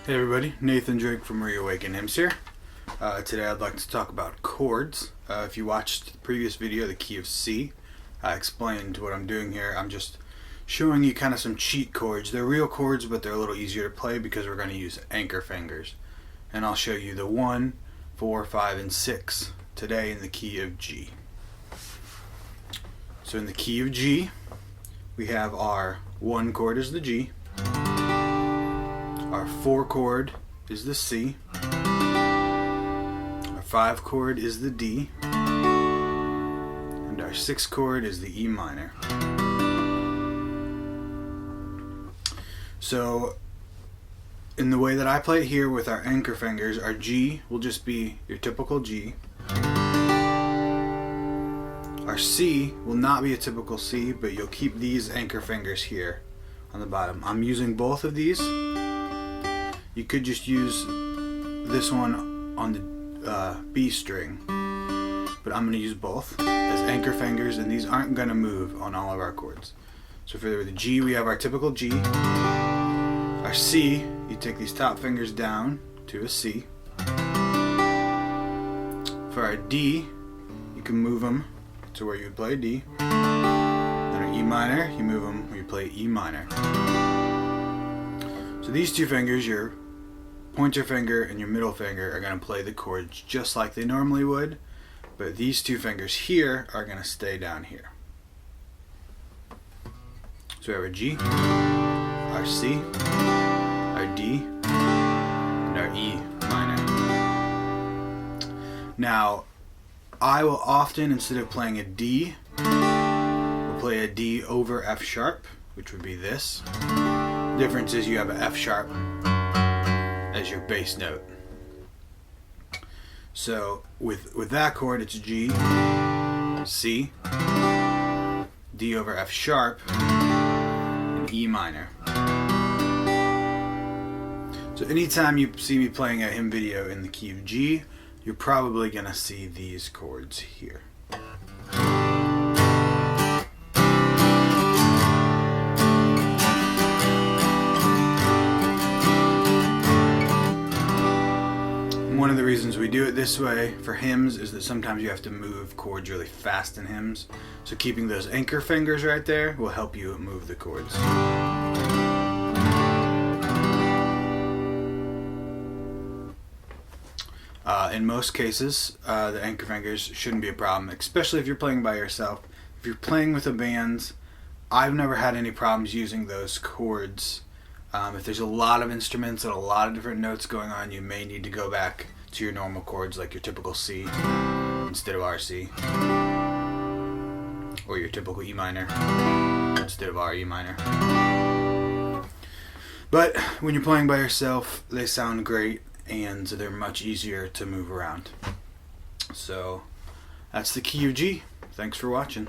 Hey everybody, Nathan Drake from Reawaken Hymns here. Today I'd like to talk about chords. If you watched the previous video, the key of C, I explained what I'm doing here. I'm just showing you kind of some cheat chords. They're real chords, but they're a little easier to play because we're going to use anchor fingers. And I'll show you the 1, 4, 5, and 6 today in the key of G. So in the key of G, we have our 1 chord is the G. Our 4 chord is the C. Our 5 chord is the D. And our 6 chord is the E minor. So, in the way that I play it here with our anchor fingers, our G will just be your typical G. Our C will not be a typical C, but you'll keep these anchor fingers here on the bottom. I'm using both of these. You could just use this one on the B string, but I'm going to use both as anchor fingers, and these aren't going to move on all of our chords. So for the G, we have our typical G. Our C, you take these top fingers down to a C. For our D, you can move them to where you would play D. Then our E minor, you move them where you play E minor. So these two fingers, your pointer finger and your middle finger, are going to play the chords just like they normally would, but these two fingers here are going to stay down here. So we have our G, our C, our D, and our E minor. Now, I will often, instead of playing a D, will play a D over F sharp, which would be this. The difference is you have an F sharp as your bass note. So with that chord, it's G, C, D over F sharp, and E minor. So anytime you see me playing a hymn video in the key of G, you're probably going to see these chords here. One of the reasons we do it this way for hymns is that sometimes you have to move chords really fast in hymns. So keeping those anchor fingers right there will help you move the chords. In most cases, the anchor fingers shouldn't be a problem, especially if you're playing by yourself. If you're playing with a band, I've never had any problems using those chords. If there's a lot of instruments and a lot of different notes going on, you may need to go back to your normal chords like your typical C instead of RC, or your typical E minor instead of our E minor. But when you're playing by yourself, they sound great and they're much easier to move around. So that's the key of G. Thanks for watching.